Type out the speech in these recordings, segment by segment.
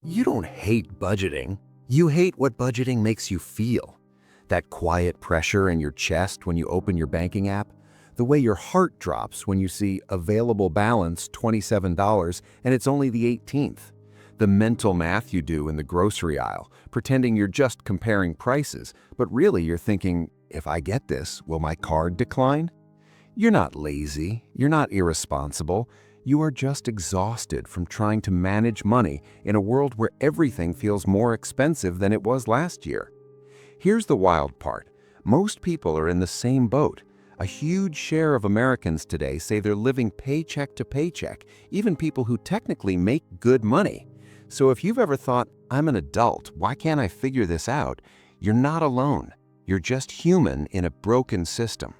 You don't hate budgeting. You hate what budgeting makes you feel. That quiet pressure in your chest when you open your banking app, the way your heart drops when you see available balance $27 and it's only the 18th. The mental math you do in the grocery aisle, pretending you're just comparing prices, but really you're thinking, if I get this, will my card decline? You're not lazy, you're not irresponsible, you are just exhausted from trying to manage money in a world where everything feels more expensive than it was last year. Here's the wild part. Most people are in the same boat. A huge share of Americans today say they're living paycheck to paycheck, even people who technically make good money. So if you've ever thought, I'm an adult, why can't I figure this out? You're not alone. You're just human in a broken system.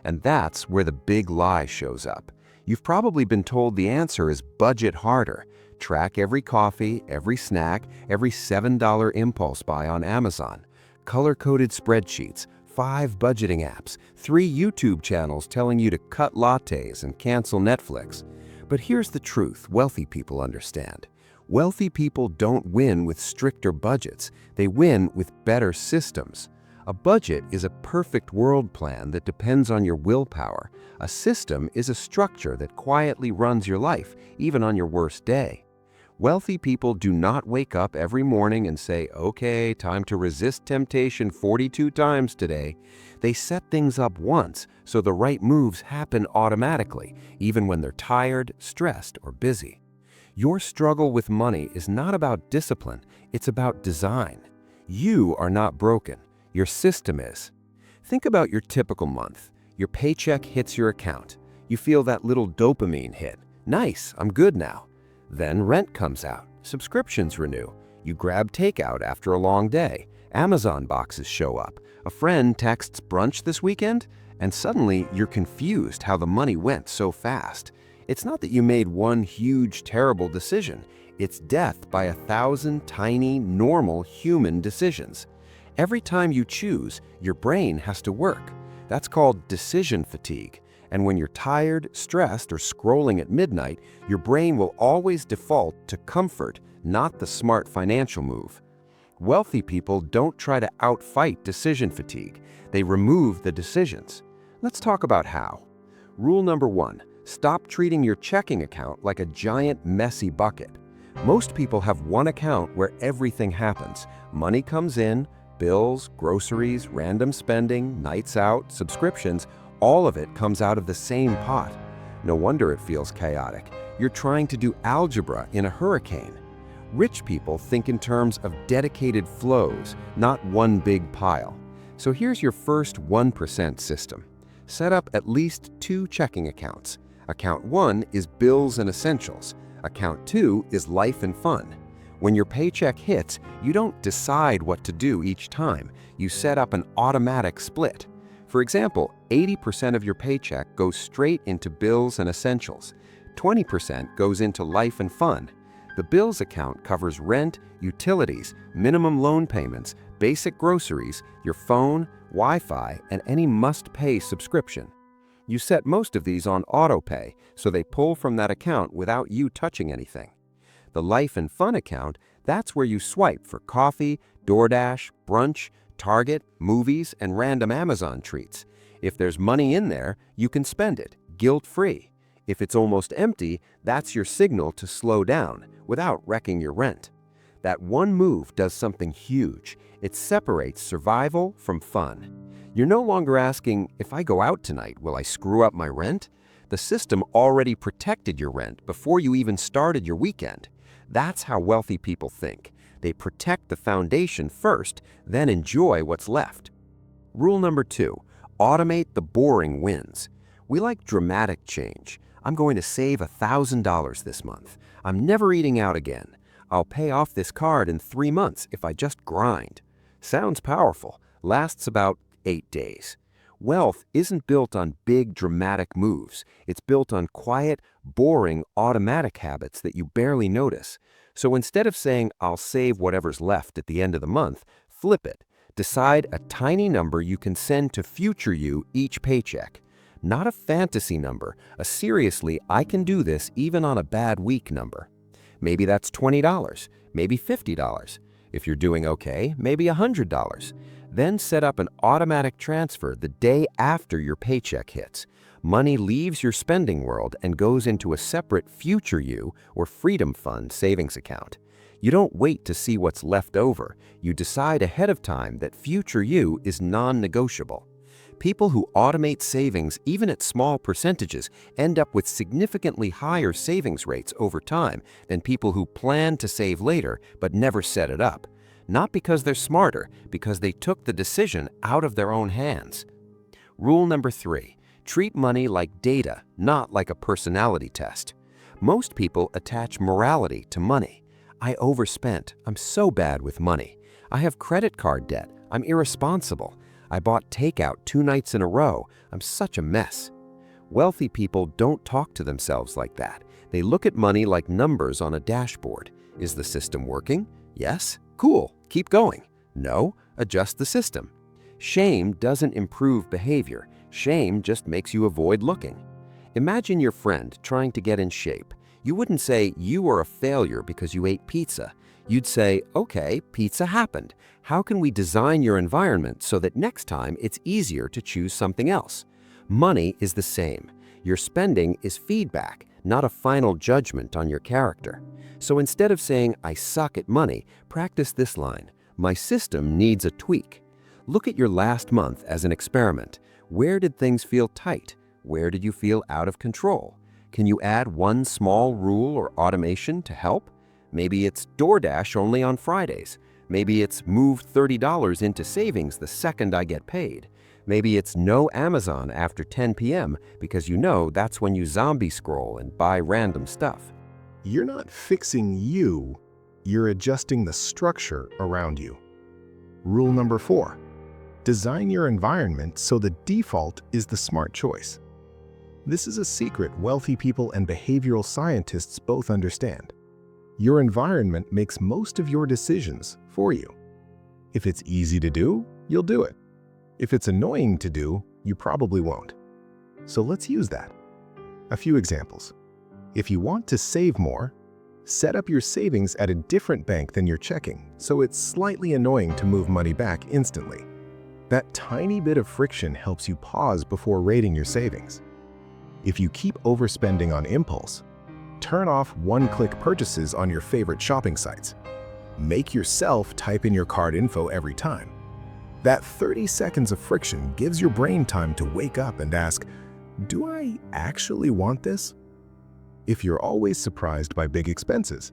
And that's where the big lie shows up. You've probably been told the answer is budget harder. Track every coffee, every snack, every $7 impulse buy on Amazon. Color-coded spreadsheets, 5 budgeting apps, 3 YouTube channels telling you to cut lattes and cancel Netflix. But here's the truth wealthy people understand. Wealthy people don't win with stricter budgets. They win with better systems. A budget is a perfect world plan that depends on your willpower. A system is a structure that quietly runs your life, even on your worst day. Wealthy people do not wake up every morning and say, okay, time to resist temptation 42 times today. They set things up once so the right moves happen automatically, even when they're tired, stressed, or busy. Your struggle with money is not about discipline, it's about design. You are not broken. Your system is. Think about your typical month. Your paycheck hits your account. You feel that little dopamine hit. Nice, I'm good now. Then rent comes out. Subscriptions renew. You grab takeout after a long day. Amazon boxes show up. A friend texts brunch this weekend, and suddenly you're confused how the money went so fast. It's not that you made one huge, terrible decision. It's death by 1,000 tiny, normal human decisions. Every time you choose, your brain has to work. That's called decision fatigue. And when you're tired, stressed, or scrolling at midnight, your brain will always default to comfort, not the smart financial move. Wealthy people don't try to outfight decision fatigue. They remove the decisions. Let's talk about how. Rule number 1, stop treating your checking account like a giant, messy bucket. Most people have one account where everything happens. Money comes in, bills, groceries, random spending, nights out, subscriptions, all of it comes out of the same pot. No wonder it feels chaotic. You're trying to do algebra in a hurricane. Rich people think in terms of dedicated flows, not one big pile. So here's your first 1% system. Set up at least 2 checking accounts. Account 1 is bills and essentials. Account 2 is life and fun. When your paycheck hits, you don't decide what to do each time. You set up an automatic split. For example, 80% of your paycheck goes straight into bills and essentials. 20% goes into life and fun. The bills account covers rent, utilities, minimum loan payments, basic groceries, your phone, Wi-Fi, and any must-pay subscription. You set most of these on auto-pay, so they pull from that account without you touching anything. The Life and Fun account, that's where you swipe for coffee, DoorDash, brunch, Target, movies, and random Amazon treats. If there's money in there, you can spend it, guilt-free. If it's almost empty, that's your signal to slow down without wrecking your rent. That one move does something huge. It separates survival from fun. You're no longer asking, if I go out tonight, will I screw up my rent? The system already protected your rent before you even started your weekend. That's how wealthy people think. They protect the foundation first, then enjoy what's left. Rule number 2, automate the boring wins. We like dramatic change. I'm going to save $1,000 this month. I'm never eating out again. I'll pay off this card in 3 months if I just grind. Sounds powerful, lasts about 8 days. Wealth isn't built on big, dramatic moves. It's built on quiet, boring, automatic habits that you barely notice. So instead of saying, I'll save whatever's left at the end of the month, flip it. Decide a tiny number you can send to future you each paycheck. Not a fantasy number, a seriously, I can do this even on a bad week number. Maybe that's $20. maybe $50. If you're doing okay, maybe $100. Then set up an automatic transfer the day after your paycheck hits. Money leaves your spending world and goes into a separate future you or freedom fund savings account. You don't wait to see what's left over. You decide ahead of time that future you is non-negotiable. People who automate savings, even at small percentages, end up with significantly higher savings rates over time than people who plan to save later but never set it up. Not because they're smarter, because they took the decision out of their own hands. Rule number 3. Treat money like data, not like a personality test. Most people attach morality to money. I overspent. I'm so bad with money. I have credit card debt. I'm irresponsible. I bought takeout 2 nights in a row. I'm such a mess. Wealthy people don't talk to themselves like that. They look at money like numbers on a dashboard. Is the system working? Yes? Cool. Keep going. No? Adjust the system. Shame doesn't improve behavior. Shame just makes you avoid looking. Imagine your friend trying to get in shape. You wouldn't say you are a failure because you ate pizza. You'd say, okay, pizza happened. How can we design your environment so that next time it's easier to choose something else? Money is the same. Your spending is feedback, not a final judgment on your character. So instead of saying, I suck at money, practice this line: my system needs a tweak. Look at your last month as an experiment. Where did things feel tight? Where did you feel out of control? Can you add one small rule or automation to help? Maybe it's DoorDash only on Fridays. Maybe it's move $30 into savings the second I get paid. Maybe it's no Amazon after 10 p.m. because you know that's when you zombie scroll and buy random stuff. You're not fixing you, you're adjusting the structure around you. Rule number 4. Design your environment so the default is the smart choice. This is a secret wealthy people and behavioral scientists both understand. Your environment makes most of your decisions for you. If it's easy to do, you'll do it. If it's annoying to do, you probably won't. So let's use that. A few examples. If you want to save more, set up your savings at a different bank than your checking, so it's slightly annoying to move money back instantly. That tiny bit of friction helps you pause before rating your savings. If you keep overspending on impulse, turn off one-click purchases on your favorite shopping sites. Make yourself type in your card info every time. That 30 seconds of friction gives your brain time to wake up and ask, do I actually want this? If you're always surprised by big expenses,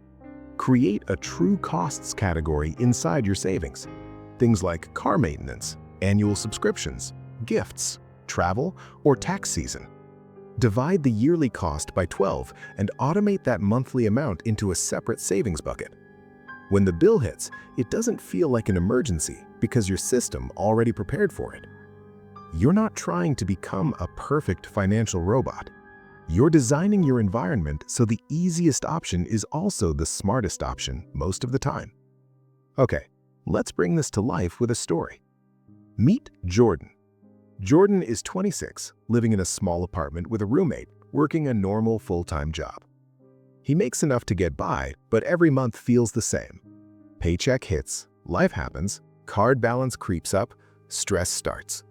create a true costs category inside your savings. Things like car maintenance, annual subscriptions, gifts, travel, or tax season. Divide the yearly cost by 12 and automate that monthly amount into a separate savings bucket. When the bill hits, it doesn't feel like an emergency because your system already prepared for it. You're not trying to become a perfect financial robot. You're designing your environment so the easiest option is also the smartest option most of the time. Okay, let's bring this to life with a story. Meet Jordan. Jordan is 26, living in a small apartment with a roommate, working a normal full-time job. He makes enough to get by, but every month feels the same. Paycheck hits, life happens, card balance creeps up, stress starts.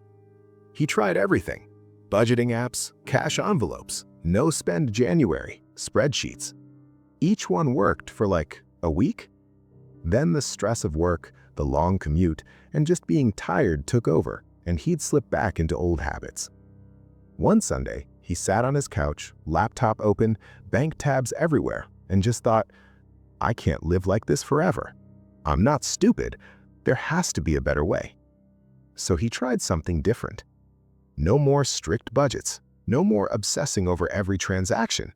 He tried everything: budgeting apps, cash envelopes, no-spend January, spreadsheets. Each one worked for like a week. Then the stress of work, the long commute, and just being tired took over, and he'd slip back into old habits. One Sunday, he sat on his couch, laptop open, bank tabs everywhere, and just thought, I can't live like this forever. I'm not stupid. There has to be a better way. So he tried something different. No more strict budgets, no more obsessing over every transaction.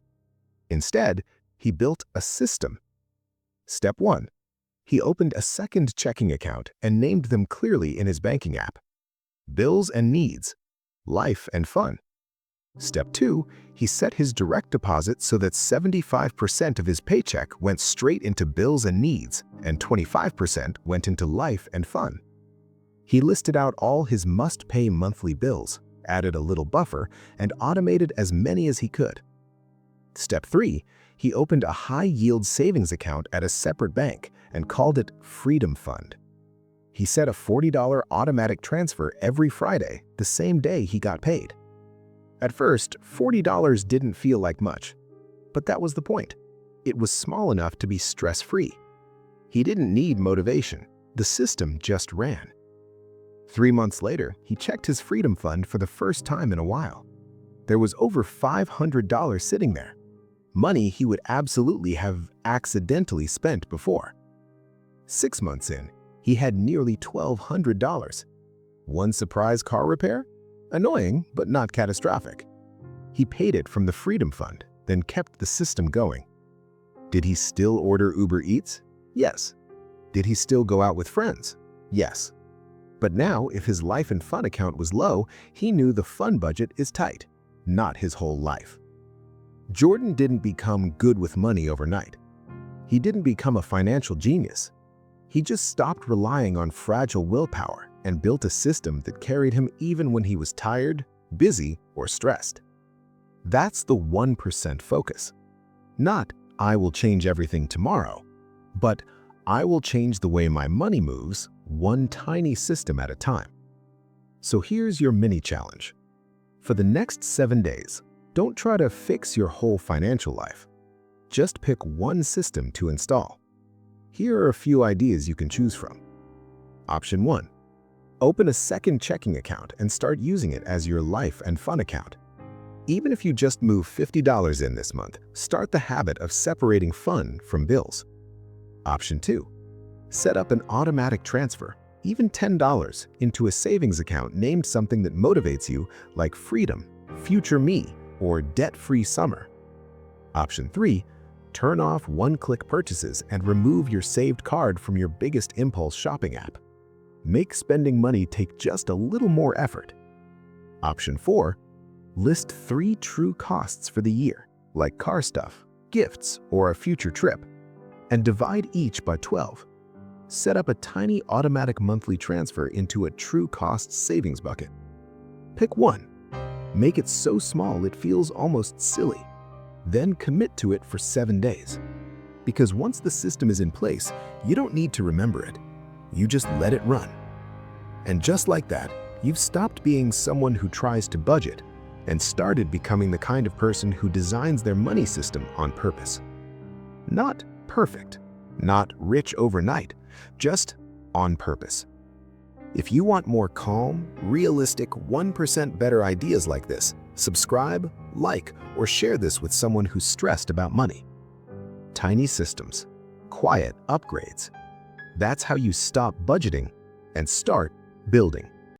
Instead, he built a system. Step 1. He opened a second checking account and named them clearly in his banking app: bills and needs, life and fun. Step 2, he set his direct deposit so that 75% of his paycheck went straight into bills and needs, and 25% went into life and fun. He listed out all his must-pay monthly bills, added a little buffer, and automated as many as he could. Step 3, he opened a high-yield savings account at a separate bank, and called it Freedom Fund. He set a $40 automatic transfer every Friday, the same day he got paid. At first, $40 didn't feel like much, but that was the point. It was small enough to be stress-free. He didn't need motivation. The system just ran. 3 months later, he checked his Freedom Fund for the first time in a while. There was over $500 sitting there, money he would absolutely have accidentally spent before. 6 months in, he had nearly $1,200. One surprise car repair? Annoying, but not catastrophic. He paid it from the Freedom Fund, then kept the system going. Did he still order Uber Eats? Yes. Did he still go out with friends? Yes. But now, if his life and fun account was low, he knew the fun budget is tight, not his whole life. Jordan didn't become good with money overnight. He didn't become a financial genius. He just stopped relying on fragile willpower and built a system that carried him even when he was tired, busy, or stressed. That's the 1% focus. Not, I will change everything tomorrow, but I will change the way my money moves, one tiny system at a time. So here's your mini challenge. For the next 7 days, don't try to fix your whole financial life. Just pick one system to install. Here are a few ideas you can choose from. Option 1. Open a second checking account and start using it as your life and fun account. Even if you just move $50 in this month, start the habit of separating fun from bills. Option 2. Set up an automatic transfer, even $10, into a savings account named something that motivates you, like Freedom, Future Me, or Debt-Free Summer. Option 3. Turn off one-click purchases and remove your saved card from your biggest impulse shopping app. Make spending money take just a little more effort. Option 4. List 3 true costs for the year, like car stuff, gifts, or a future trip, and divide each by 12. Set up a tiny automatic monthly transfer into a true costs savings bucket. Pick one. Make it so small it feels almost silly. Then commit to it for 7 days. Because once the system is in place, you don't need to remember it. You just let it run. And just like that, you've stopped being someone who tries to budget and started becoming the kind of person who designs their money system on purpose. Not perfect, not rich overnight, just on purpose. If you want more calm, realistic, 1% better ideas like this, subscribe, like, or share this with someone who's stressed about money. Tiny systems, quiet upgrades. That's how you stop budgeting and start building.